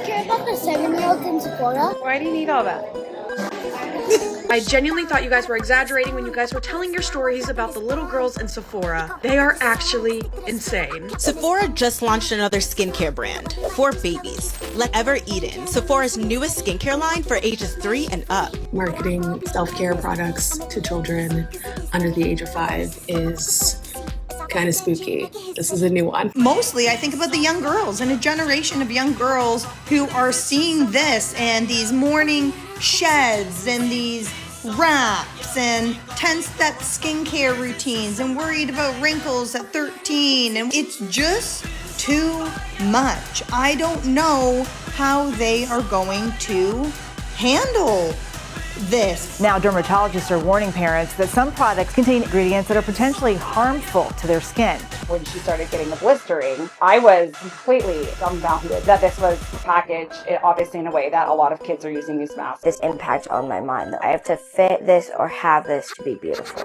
don't care about the 7-year-olds in Sephora. Why do you need all that? I genuinely thought you guys were exaggerating when you guys were telling your stories about the little girls in Sephora. They are actually insane. Sephora just launched another skincare brand for babies. Let Ever Eden, Sephora's newest skincare line for ages 3 and up. Marketing self-care products to children under the age of 5 is kind of spooky. This is a new one. Mostly, I think about the young girls and a generation of young girls who are seeing this and these morning sheds and these wraps and 10-step skincare routines and worried about wrinkles at 13. And it's just too much. I don't know how they are going to handle this. Now, dermatologists are warning parents that some products contain ingredients that are potentially harmful to their skin. When she started getting the blistering, I was completely dumbfounded that this was packaged, obviously in a way that a lot of kids are using these masks. This impact on my mind. I have to fit this or have this to be beautiful.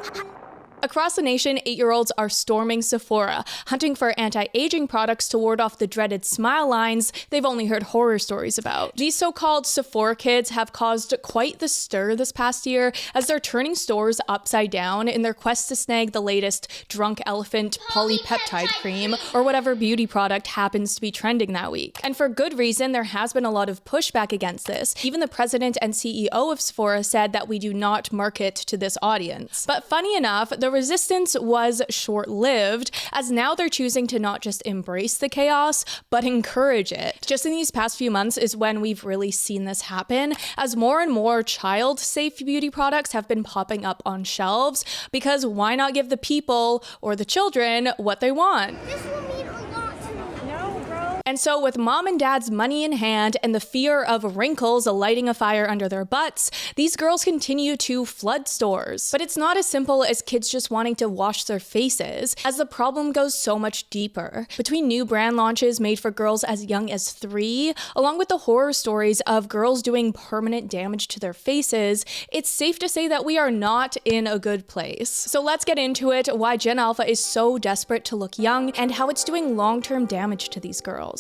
Across the nation, 8-year-olds are storming Sephora, hunting for anti-aging products to ward off the dreaded smile lines they've only heard horror stories about. These so-called Sephora kids have caused quite the stir this past year as they're turning stores upside down in their quest to snag the latest drunk elephant polypeptide cream or whatever beauty product happens to be trending that week. And for good reason, there has been a lot of pushback against this. Even the president and CEO of Sephora said that we do not market to this audience. But funny enough, the resistance was short-lived, as now they're choosing to not just embrace the chaos, but encourage it. Just in these past few months is when we've really seen this happen, as more and more child-safe beauty products have been popping up on shelves, because why not give the people, or the children, what they want? This will mean a lot to me. And so with mom and dad's money in hand and the fear of wrinkles lighting a fire under their butts, these girls continue to flood stores. But it's not as simple as kids just wanting to wash their faces, as the problem goes so much deeper. Between new brand launches made for girls as young as 3, along with the horror stories of girls doing permanent damage to their faces, it's safe to say that we are not in a good place. So let's get into it, why Gen Alpha is so desperate to look young and how it's doing long-term damage to these girls.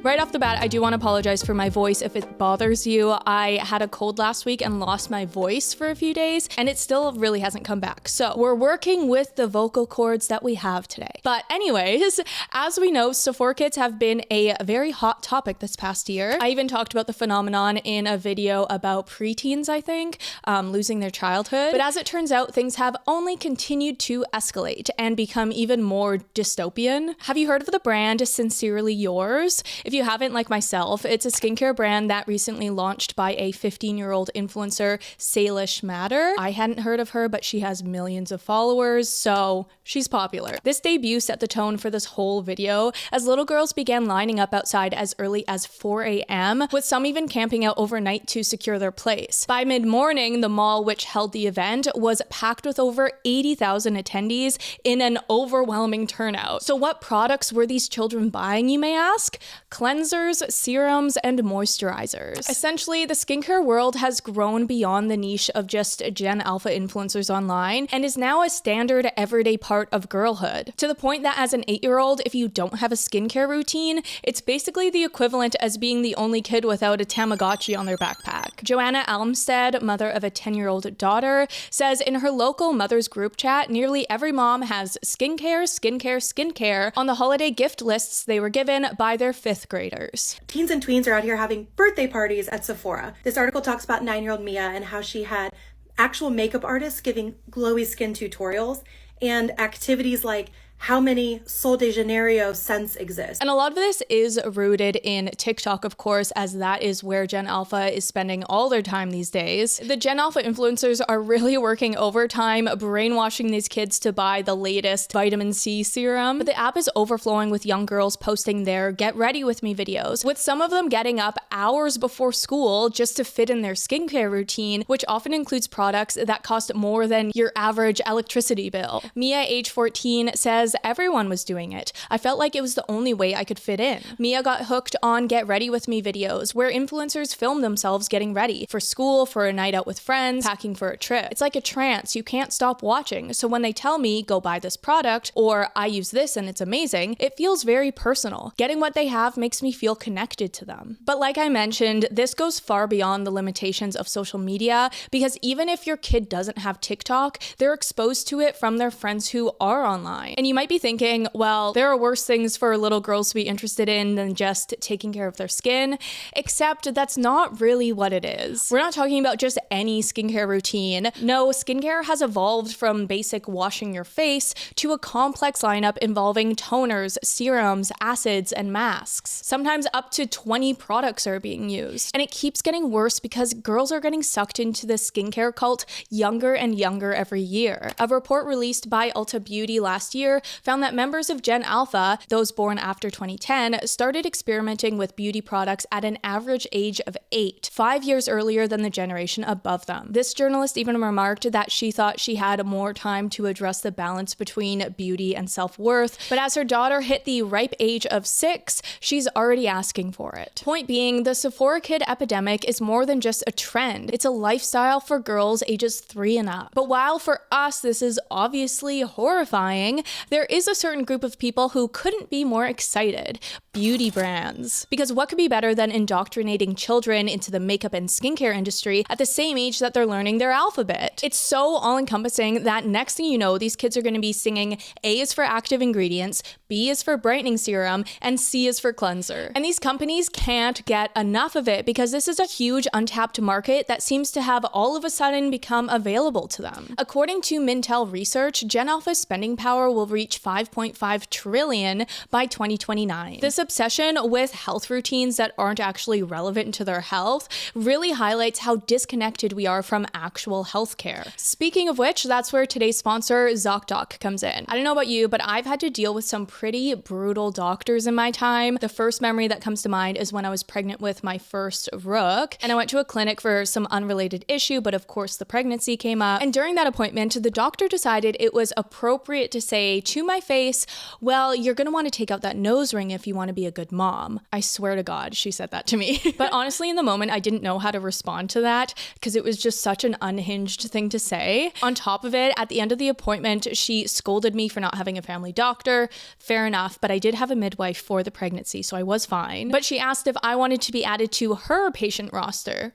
Right off the bat, I do want to apologize for my voice if it bothers you. I had a cold last week and lost my voice for a few days, and it still really hasn't come back. So we're working with the vocal cords that we have today. But anyways, as we know, Sephora kids have been a very hot topic this past year. I even talked about the phenomenon in a video about preteens, I think, losing their childhood. But as it turns out, things have only continued to escalate and become even more dystopian. Have you heard of the brand Sincerely Yours? If you haven't, like myself, it's a skincare brand that recently launched by a 15-year-old influencer, Salish Matter. I hadn't heard of her, but she has millions of followers, so she's popular. This debut set the tone for this whole video, as little girls began lining up outside as early as 4 a.m., with some even camping out overnight to secure their place. By mid-morning, the mall which held the event was packed with over 80,000 attendees in an overwhelming turnout. So what products were these children buying, you may ask? Cleansers, serums, and moisturizers. Essentially, the skincare world has grown beyond the niche of just Gen Alpha influencers online and is now a standard everyday part of girlhood. To the point that as an 8-year-old, if you don't have a skincare routine, it's basically the equivalent as being the only kid without a Tamagotchi on their backpack. Joanna Almstead, mother of a 10-year-old daughter, says in her local mothers group chat, nearly every mom has skincare, skincare, skincare on the holiday gift lists they were given by their 5th graders. Teens and tweens are out here having birthday parties at Sephora. This article talks about 9-year-old Mia and how she had actual makeup artists giving glowy skin tutorials and activities like how many Sol de Janeiro scents exist. And a lot of this is rooted in TikTok, of course, as that is where Gen Alpha is spending all their time these days. The Gen Alpha influencers are really working overtime, brainwashing these kids to buy the latest vitamin C serum. But the app is overflowing with young girls posting their get ready with me videos, with some of them getting up hours before school just to fit in their skincare routine, which often includes products that cost more than your average electricity bill. Mia, age 14, says because everyone was doing it. I felt like it was the only way I could fit in. Mia got hooked on get ready with me videos where influencers film themselves getting ready for school, for a night out with friends, packing for a trip. It's like a trance. You can't stop watching. So when they tell me, go buy this product, or I use this and it's amazing, it feels very personal. Getting what they have makes me feel connected to them. But like I mentioned, this goes far beyond the limitations of social media, because even if your kid doesn't have TikTok, they're exposed to it from their friends who are online. And you might be thinking, well, there are worse things for little girls to be interested in than just taking care of their skin, except that's not really what it is. We're not talking about just any skincare routine. No, skincare has evolved from basic washing your face to a complex lineup involving toners, serums, acids, and masks. Sometimes up to 20 products are being used. And it keeps getting worse because girls are getting sucked into the skincare cult younger and younger every year. A report released by Ulta Beauty last year found that members of Gen Alpha, those born after 2010, started experimenting with beauty products at an average age of 8, 5 years earlier than the generation above them. This journalist even remarked that she thought she had more time to address the balance between beauty and self-worth, but as her daughter hit the ripe age of 6, she's already asking for it. Point being, the Sephora kid epidemic is more than just a trend. It's a lifestyle for girls ages 3 and up. But while for us this is obviously horrifying, there is a certain group of people who couldn't be more excited: beauty brands. Because what could be better than indoctrinating children into the makeup and skincare industry at the same age that they're learning their alphabet? It's so all-encompassing that next thing you know, these kids are going to be singing A is for active ingredients, B is for brightening serum, and C is for cleanser. And these companies can't get enough of it because this is a huge untapped market that seems to have all of a sudden become available to them. According to Mintel Research, Gen Alpha's spending power will reach $5.5 trillion by 2029. This obsession with health routines that aren't actually relevant to their health really highlights how disconnected we are from actual healthcare. Speaking of which, that's where today's sponsor, Zocdoc, comes in. I don't know about you, but I've had to deal with some pretty brutal doctors in my time. The first memory that comes to mind is when I was pregnant with my first rook, and I went to a clinic for some unrelated issue, but of course the pregnancy came up. And during that appointment, the doctor decided it was appropriate to say to my face, well, you're gonna want to take out that nose ring if you want to be a good mom. I swear to God, she said that to me. But honestly, in the moment, I didn't know how to respond to that because it was just such an unhinged thing to say. On top of it, at the end of the appointment, she scolded me for not having a family doctor. Fair enough, but I did have a midwife for the pregnancy, so I was fine. But she asked if I wanted to be added to her patient roster.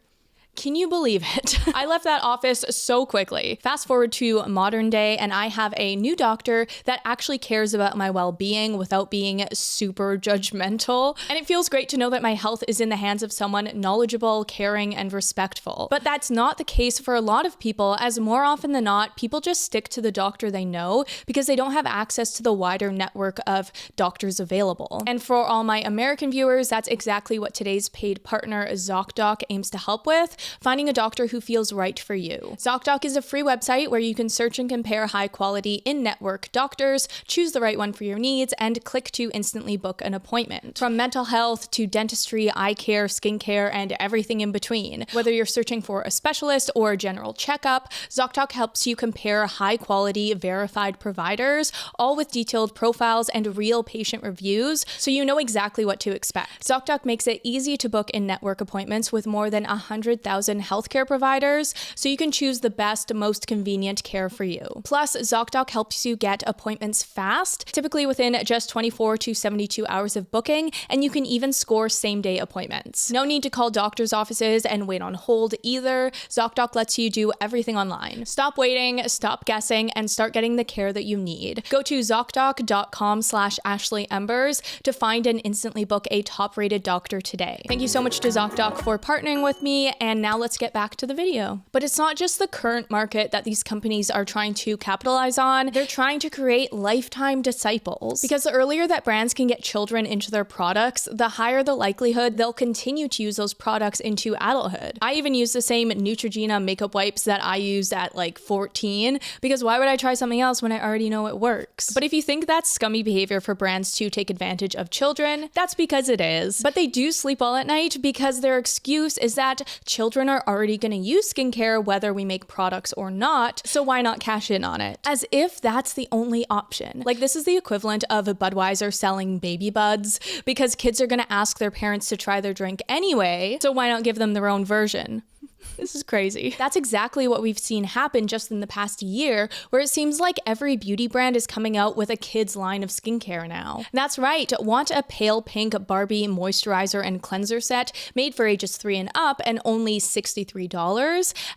Can you believe it? I left that office so quickly. Fast forward to modern day, and I have a new doctor that actually cares about my well-being without being super judgmental. And it feels great to know that my health is in the hands of someone knowledgeable, caring, and respectful. But that's not the case for a lot of people, as more often than not, people just stick to the doctor they know because they don't have access to the wider network of doctors available. And for all my American viewers, that's exactly what today's paid partner, Zocdoc, aims to help with: finding a doctor who feels right for you. Zocdoc is a free website where you can search and compare high-quality in-network doctors, choose the right one for your needs, and click to instantly book an appointment. From mental health to dentistry, eye care, skincare, and everything in between. Whether you're searching for a specialist or a general checkup, Zocdoc helps you compare high-quality, verified providers, all with detailed profiles and real patient reviews, so you know exactly what to expect. Zocdoc makes it easy to book in-network appointments with more than 100,000 healthcare providers, so you can choose the best, most convenient care for you. Plus, Zocdoc helps you get appointments fast, typically within just 24 to 72 hours of booking, and you can even score same-day appointments. No need to call doctor's offices and wait on hold either. Zocdoc lets you do everything online. Stop waiting, stop guessing, and start getting the care that you need. Go to Zocdoc.com/AshleyEmbers to find and instantly book a top-rated doctor today. Thank you so much to Zocdoc for partnering with me, and now let's get back to the video. But it's not just the current market that these companies are trying to capitalize on. They're trying to create lifetime disciples. Because the earlier that brands can get children into their products, the higher the likelihood they'll continue to use those products into adulthood. I even use the same Neutrogena makeup wipes that I used at like 14, because why would I try something else when I already know it works? But if you think that's scummy behavior for brands to take advantage of children, that's because it is. But they do sleep well at night because their excuse is that children children are already going to use skincare whether we make products or not, so why not cash in on it? As if that's the only option. Like, this is the equivalent of Budweiser selling baby buds, because kids are going to ask their parents to try their drink anyway, so why not give them their own version? This is crazy. That's exactly what we've seen happen just in the past year, where it seems like every beauty brand is coming out with a kid's line of skincare now. That's right. Want a pale pink Barbie moisturizer and cleanser set made for ages 3 and up and only $63?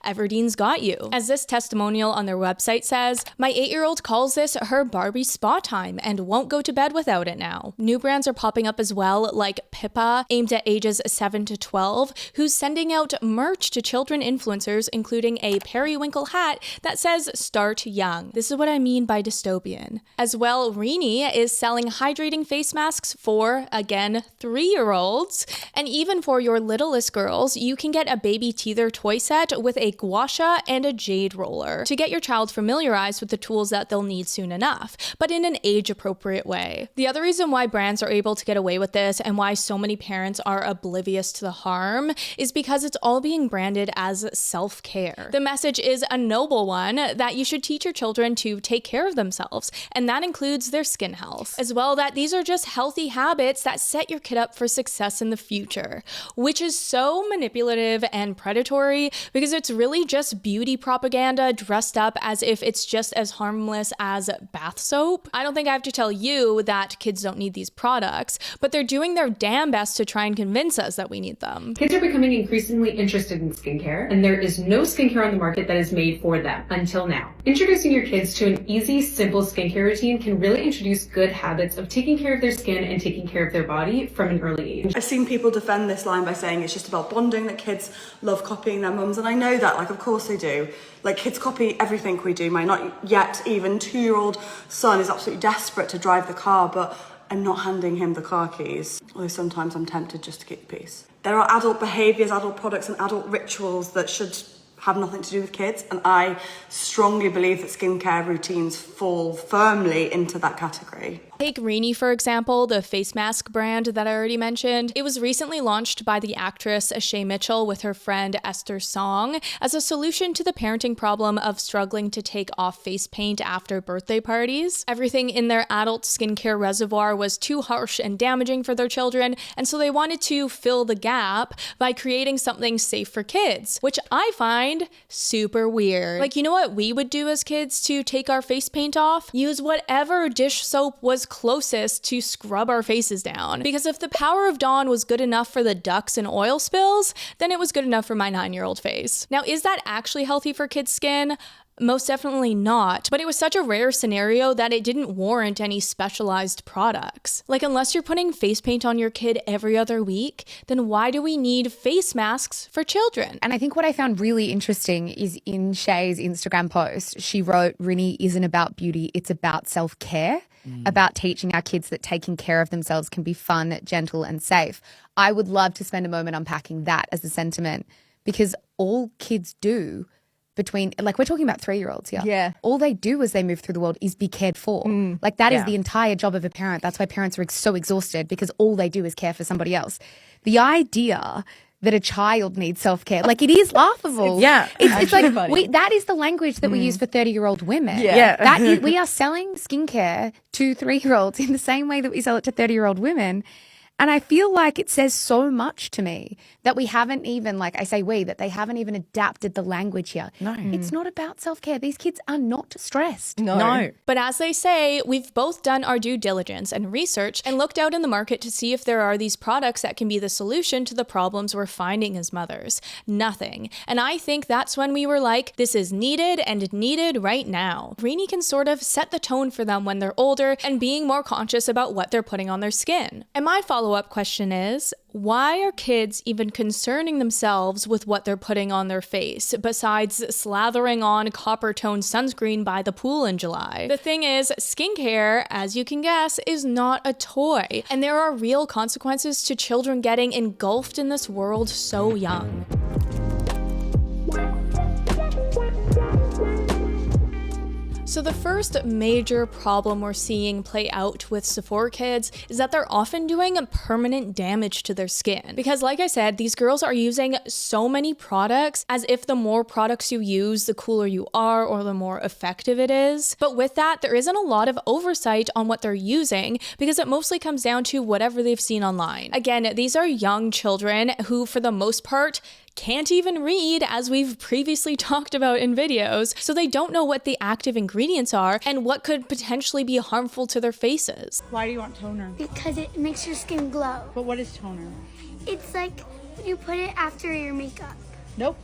Everdene's got you. As this testimonial on their website says, my 8-year-old calls this her Barbie spa time and won't go to bed without it now. New brands are popping up as well, like Pippa, aimed at ages 7 to 12, who's sending out merch to children influencers, including a periwinkle hat that says start young. This is what I mean by dystopian. As well, Rini is selling hydrating face masks for, again, 3-year-olds. And even for your littlest girls, you can get a baby teether toy set with a gua sha and a jade roller to get your child familiarized with the tools that they'll need soon enough, but in an age-appropriate way. The other reason why brands are able to get away with this and why so many parents are oblivious to the harm is because it's all being branded as self-care. The message is a noble one, that you should teach your children to take care of themselves, and that includes their skin health. As well, that these are just healthy habits that set your kid up for success in the future, which is so manipulative and predatory because it's really just beauty propaganda dressed up as if it's just as harmless as bath soap. I don't think I have to tell you that kids don't need these products, but they're doing their damn best to try and convince us that we need them. Kids are becoming increasingly interested in skincare, and there is no skincare on the market that is made for them until now. Introducing your kids to an easy, simple skincare routine can really introduce good habits of taking care of their skin and taking care of their body from an early age. I've seen people defend this line by saying it's just about bonding, that kids love copying their mums, and I know that, like, of course they do. Like, kids copy everything we do. My not yet even 2-year-old son is absolutely desperate to drive the car, but I'm not handing him the car keys, although sometimes I'm tempted just to keep the peace. There are adult behaviours, adult products and adult rituals that should have nothing to do with kids, and I strongly believe that skincare routines fall firmly into that category. Take Rini, for example, the face mask brand that I already mentioned. It was recently launched by the actress Shay Mitchell with her friend Esther Song as a solution to the parenting problem of struggling to take off face paint after birthday parties. Everything in their adult skincare reservoir was too harsh and damaging for their children, and so they wanted to fill the gap by creating something safe for kids, which I find super weird. Like, you know what we would do as kids to take our face paint off? Use whatever dish soap was closest to scrub our faces down. Because if the power of Dawn was good enough for the ducks and oil spills, then it was good enough for my 9-year-old face. Now, is that actually healthy for kids' skin? Most definitely not, but it was such a rare scenario that it didn't warrant any specialized products. Like, unless you're putting face paint on your kid every other week, then why do we need face masks for children? And I think what I found really interesting is in Shay's Instagram post, she wrote, Rini isn't about beauty, it's about self-care, about teaching our kids that taking care of themselves can be fun, gentle and safe. I would love to spend a moment unpacking that as a sentiment, because all kids do between, like, we're talking about 3-year-olds here. Yeah. All they do as they move through the world is be cared for. Like, that is the entire job of a parent. That's why parents are so exhausted, because all they do is care for somebody else. The idea that a child needs self-care, like, it is laughable. It's like, that is the language that we use for 30-year-old women. That is, we are selling skincare to 3-year-olds in the same way that we sell it to 30-year-old women. And I feel like it says so much to me that we haven't even, like I say that they haven't even adapted the language here. No. It's not about self-care. These kids are not stressed. No. But as they say, we've both done our due diligence and research and looked out in the market to see if there are these products that can be the solution to the problems we're finding as mothers. Nothing. And I think that's when we were like, this is needed and needed right now. Rini can sort of set the tone for them when they're older and being more conscious about what they're putting on their skin. And my follow-up question is, why are kids even concerning themselves with what they're putting on their face, besides slathering on copper-toned sunscreen by the pool in July? The thing is, skincare, as you can guess, is not a toy, and there are real consequences to children getting engulfed in this world so young. So the first major problem we're seeing play out with Sephora kids is that they're often doing permanent damage to their skin. Because like I said, these girls are using so many products as if the more products you use, the cooler you are or the more effective it is. But with that, there isn't a lot of oversight on what they're using because it mostly comes down to whatever they've seen online. Again, these are young children who, for the most part, can't even read, as we've previously talked about in videos, so they don't know what the active ingredients are and what could potentially be harmful to their faces. Why do you want toner? Because it makes your skin glow. But what is toner? It's like you put it after your makeup. Nope.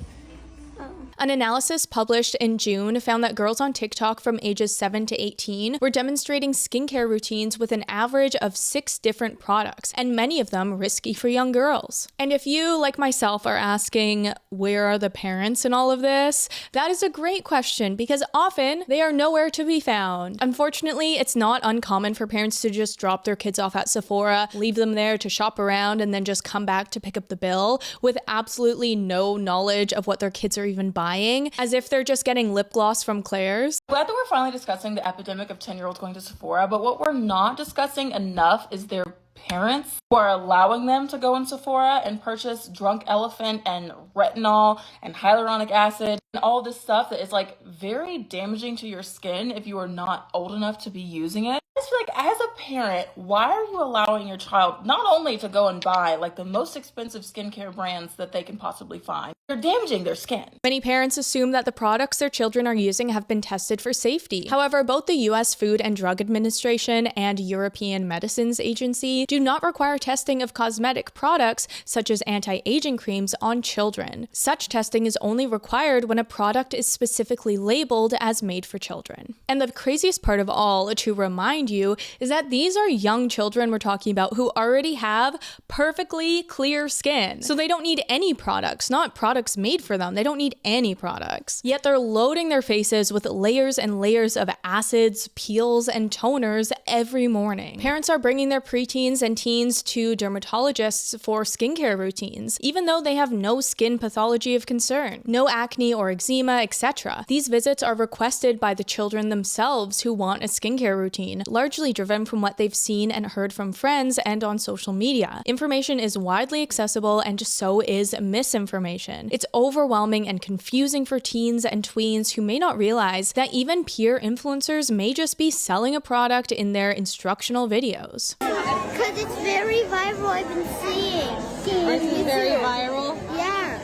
An analysis published in June found that girls on TikTok from ages 7 to 18 were demonstrating skincare routines with an average of 6 different products, and many of them risky for young girls. And if you, like myself, are asking, where are the parents in all of this? That is a great question because often they are nowhere to be found. Unfortunately, it's not uncommon for parents to just drop their kids off at Sephora, leave them there to shop around, and then just come back to pick up the bill with absolutely no knowledge of what their kids are even buying, as if they're just getting lip gloss from Claire's. Glad that we're finally discussing the epidemic of 10-year-olds going to Sephora, but what we're not discussing enough is their parents who are allowing them to go in Sephora and purchase Drunk Elephant and retinol and hyaluronic acid and all this stuff that is like very damaging to your skin if you are not old enough to be using it. I just feel like as a parent, why are you allowing your child not only to go and buy like the most expensive skincare brands that they can possibly find, they're damaging their skin. Many parents assume that the products their children are using have been tested for safety. However, both the US Food and Drug Administration and European Medicines Agency do not require testing of cosmetic products such as anti-aging creams on children. Such testing is only required when a product is specifically labeled as made for children. And the craziest part of all, to remind you, is that these are young children we're talking about who already have perfectly clear skin. So they don't need any products, not products made for them. They don't need any products. Yet they're loading their faces with layers and layers of acids, peels, and toners every morning. Parents are bringing their preteens and teens to dermatologists for skincare routines, even though they have no skin pathology of concern, no acne or eczema, etc. These visits are requested by the children themselves who want a skincare routine, largely driven from what they've seen and heard from friends and on social media. Information is widely accessible and so is misinformation. It's overwhelming and confusing for teens and tweens who may not realize that even peer influencers may just be selling a product in their instructional videos. Because it's very viral, I've been seeing. This is very viral? Yeah.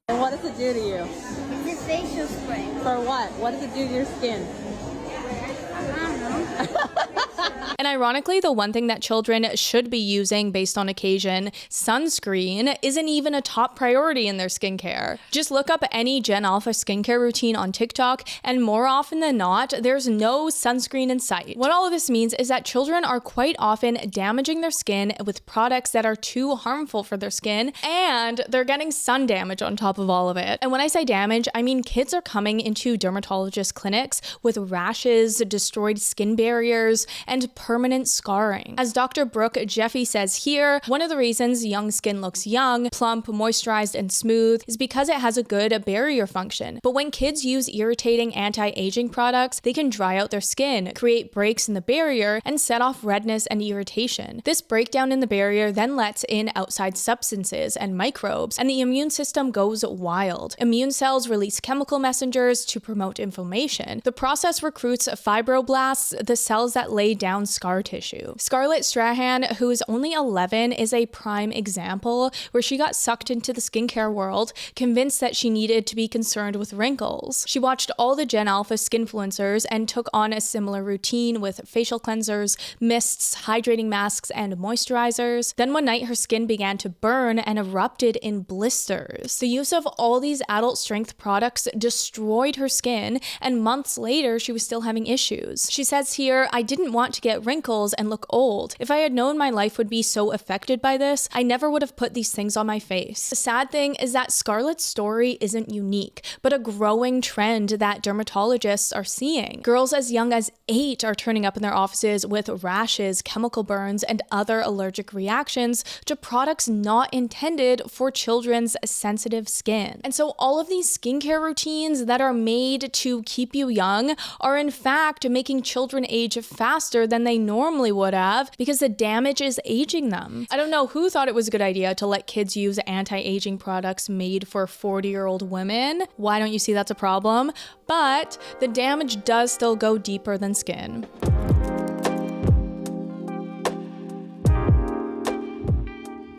And what does it do to you? It's a facial spray. For what? What does it do to your skin? I don't know. And ironically, the one thing that children should be using based on occasion, sunscreen, isn't even a top priority in their skincare. Just look up any Gen Alpha skincare routine on TikTok, and more often than not, there's no sunscreen in sight. What all of this means is that children are quite often damaging their skin with products that are too harmful for their skin, and they're getting sun damage on top of all of it. And when I say damage, I mean kids are coming into dermatologist clinics with rashes, destroyed skin barriers, and permanent scarring. As Dr. Brooke Jeffy says here, one of the reasons young skin looks young, plump, moisturized, and smooth is because it has a good barrier function. But when kids use irritating anti-aging products, they can dry out their skin, create breaks in the barrier, and set off redness and irritation. This breakdown in the barrier then lets in outside substances and microbes, and the immune system goes wild. Immune cells release chemical messengers to promote inflammation. The process recruits fibroblasts, the cells that lay down scar tissue. Scarlett Strahan, who is only 11, is a prime example where she got sucked into the skincare world, convinced that she needed to be concerned with wrinkles. She watched all the Gen Alpha skinfluencers and took on a similar routine with facial cleansers, mists, hydrating masks, and moisturizers. Then one night her skin began to burn and erupted in blisters. The use of all these adult strength products destroyed her skin, and months later she was still having issues. She says here, "I didn't want want to get wrinkles and look old. If I had known my life would be so affected by this, I never would have put these things on my face. The sad thing is that Scarlett's story isn't unique, but a growing trend that dermatologists are seeing. Girls as young as 8 are turning up in their offices with rashes, chemical burns, and other allergic reactions to products not intended for children's sensitive skin. And so all of these skincare routines that are made to keep you young are in fact making children age faster than they normally would have because the damage is aging them. I don't know who thought it was a good idea to let kids use anti-aging products made for 40-year-old women. Why don't you see that's a problem? But the damage does still go deeper than skin.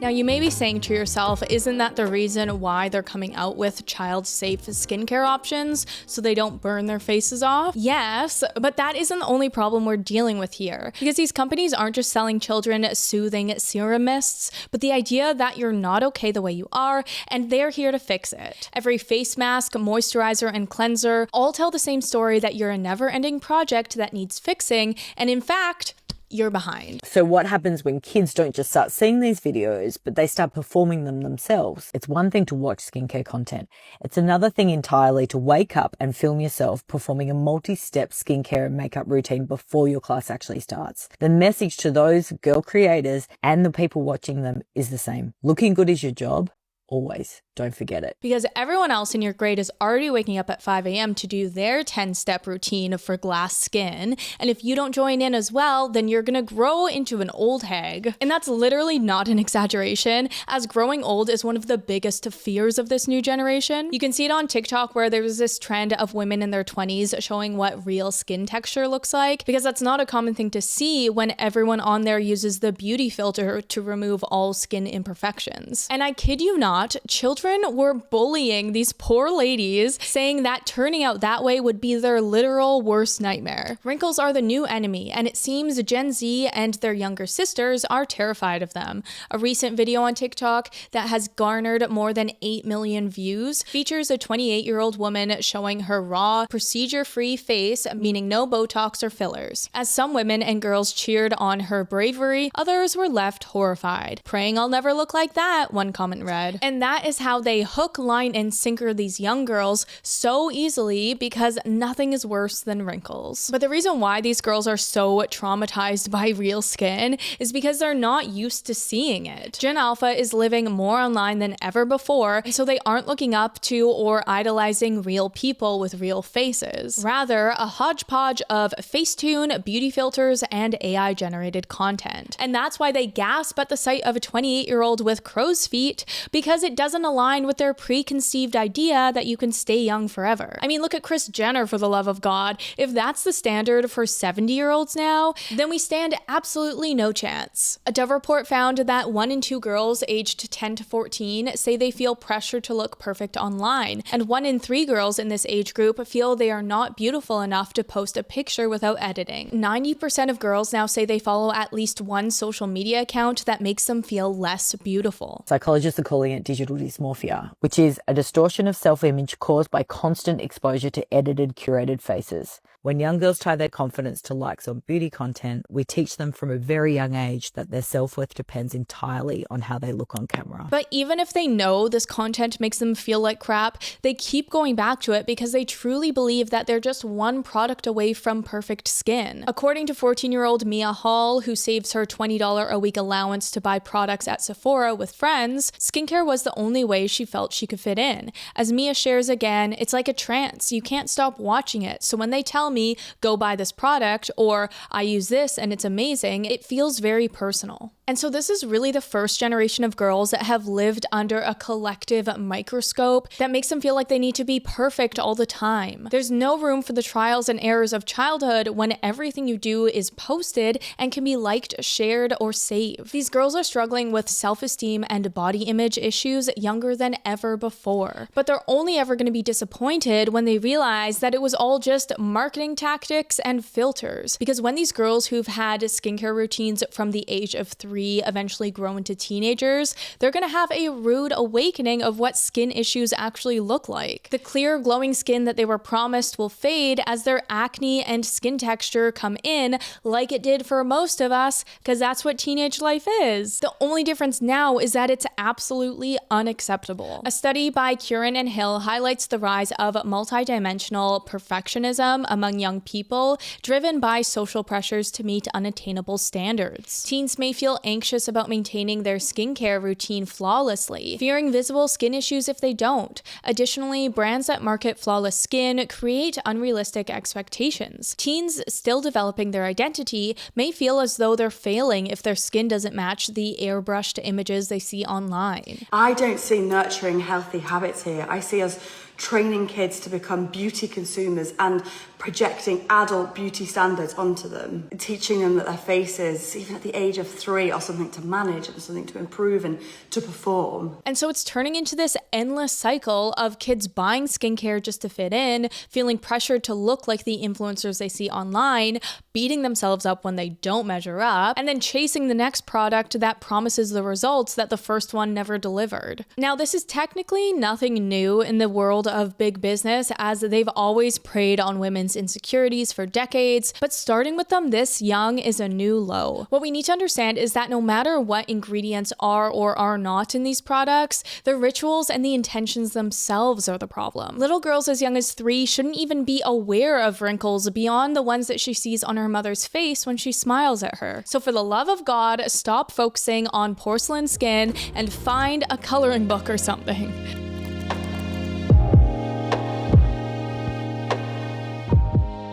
Now, you may be saying to yourself, isn't that the reason why they're coming out with child-safe skincare options so they don't burn their faces off? Yes, but that isn't the only problem we're dealing with here, because these companies aren't just selling children soothing serum mists, but the idea that you're not okay the way you are, and they're here to fix it. Every face mask, moisturizer, and cleanser all tell the same story that you're a never-ending project that needs fixing, and in fact, you're behind. So what happens when kids don't just start seeing these videos, but they start performing them themselves? It's one thing to watch skincare content. It's another thing entirely to wake up and film yourself performing a multi-step skincare and makeup routine before your class actually starts. The message to those girl creators and the people watching them is the same. Looking good is your job. Always. Don't forget it. Because everyone else in your grade is already waking up at 5 a.m. to do their 10-step routine for glass skin. And if you don't join in as well, then you're gonna grow into an old hag. And that's literally not an exaggeration, as growing old is one of the biggest fears of this new generation. You can see it on TikTok where there was this trend of women in their 20s showing what real skin texture looks like, because that's not a common thing to see when everyone on there uses the beauty filter to remove all skin imperfections. And I kid you not, children were bullying these poor ladies, saying that turning out that way would be their literal worst nightmare. Wrinkles are the new enemy, and it seems Gen Z and their younger sisters are terrified of them. A recent video on TikTok that has garnered more than 8 million views features a 28-year-old woman showing her raw, procedure-free face, meaning no Botox or fillers. As some women and girls cheered on her bravery, others were left horrified. "Praying I'll never look like that," one comment read. And that is how they hook, line, and sinker these young girls so easily, because nothing is worse than wrinkles. But the reason why these girls are so traumatized by real skin is because they're not used to seeing it. Gen Alpha is living more online than ever before, so they aren't looking up to or idolizing real people with real faces. Rather, a hodgepodge of Facetune, beauty filters, and AI-generated content. And that's why they gasp at the sight of a 28-year-old with crow's feet, because it doesn't align with their preconceived idea that you can stay young forever. I mean, look at Kris Jenner, for the love of God. If that's the standard for 70-year-olds now, then we stand absolutely no chance. A Dove report found that 1 in 2 girls aged 10 to 14 say they feel pressure to look perfect online, and 1 in 3 girls in this age group feel they are not beautiful enough to post a picture without editing. 90% of girls now say they follow at least one social media account that makes them feel less beautiful. Psychologists are calling it digital dysmorphia, which is a distortion of self-image caused by constant exposure to edited, curated faces. When young girls tie their confidence to likes on beauty content, we teach them from a very young age that their self-worth depends entirely on how they look on camera. But even if they know this content makes them feel like crap, they keep going back to it because they truly believe that they're just one product away from perfect skin. According to 14-year-old Mia Hall, who saves her $20 a week allowance to buy products at Sephora with friends, skincare was the only way she felt she could fit in. As Mia shares again, it's like a trance. You can't stop watching it. So when they tell me, go buy this product, or I use this and it's amazing, it feels very personal. And so this is really the first generation of girls that have lived under a collective microscope that makes them feel like they need to be perfect all the time. There's no room for the trials and errors of childhood when everything you do is posted and can be liked, shared, or saved. These girls are struggling with self-esteem and body image issues younger than ever before. But they're only ever going to be disappointed when they realize that it was all just marketing tactics and filters. Because when these girls who've had skincare routines from the age of 3 3 eventually grow into teenagers, they're gonna have a rude awakening of what skin issues actually look like. The clear, glowing skin that they were promised will fade as their acne and skin texture come in, like it did for most of us, because that's what teenage life is. The only difference now is that it's absolutely unacceptable. A study by Curran and Hill highlights the rise of multidimensional perfectionism among young people, driven by social pressures to meet unattainable standards. Teens may feel anxious about maintaining their skincare routine flawlessly, fearing visible skin issues if they don't. Additionally, brands that market flawless skin create unrealistic expectations. Teens still developing their identity may feel as though they're failing if their skin doesn't match the airbrushed images they see online. I don't see nurturing healthy habits here. I see us training kids to become beauty consumers and projecting adult beauty standards onto them, teaching them that their faces, even at the age of 3, are something to manage and something to improve and to perform. And so it's turning into this endless cycle of kids buying skincare just to fit in, feeling pressured to look like the influencers they see online, beating themselves up when they don't measure up, and then chasing the next product that promises the results that the first one never delivered. Now, this is technically nothing new in the world of big business, as they've always preyed on women's insecurities for decades, but starting with them this young is a new low. What we need to understand is that no matter what ingredients are or are not in these products, the rituals and the intentions themselves are the problem. Little girls as young as 3 shouldn't even be aware of wrinkles beyond the ones that she sees on her mother's face when she smiles at her. So for the love of God, stop focusing on porcelain skin and find a coloring book or something.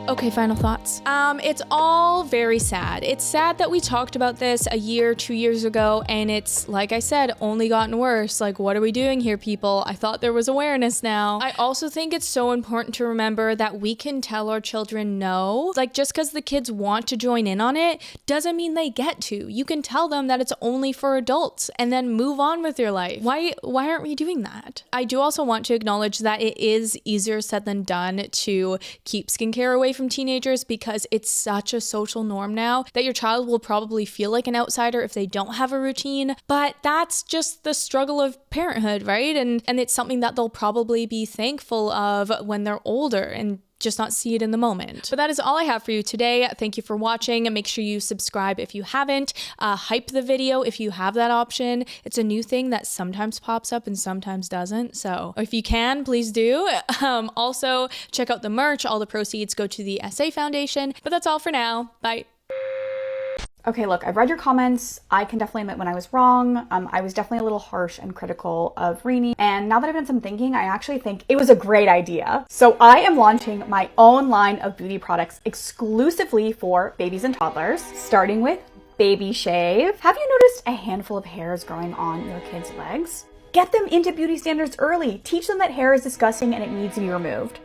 Okay, final thoughts. It's all very sad. It's sad that we talked about this a year, 2 years ago, and it's, like I said, only gotten worse. Like, what are we doing here, people? I thought there was awareness now. I also think it's so important to remember that we can tell our children no. Like, just because the kids want to join in on it doesn't mean they get to. You can tell them that it's only for adults and then move on with your life. Why aren't we doing that? I do also want to acknowledge that it is easier said than done to keep skincare away from teenagers, because it's such a social norm now that your child will probably feel like an outsider if they don't have a routine. But that's just the struggle of parenthood, right? And it's something that they'll probably be thankful of when they're older and just not see it in the moment. But that is all I have for you today. Thank you for watching, and make sure you subscribe if you haven't. Hype the video if you have that option. It's a new thing that sometimes pops up and sometimes doesn't. So if you can, please do. Also, check out the merch. All the proceeds go to the SA Foundation. But that's all for now. Bye. Okay, look, I've read your comments. I can definitely admit when I was wrong. I was definitely a little harsh and critical of Rini. And now that I've done some thinking, I actually think it was a great idea. So I am launching my own line of beauty products exclusively for babies and toddlers, starting with Baby Shave. Have you noticed a handful of hairs growing on your kids' legs? Get them into beauty standards early. Teach them that hair is disgusting and it needs to be removed.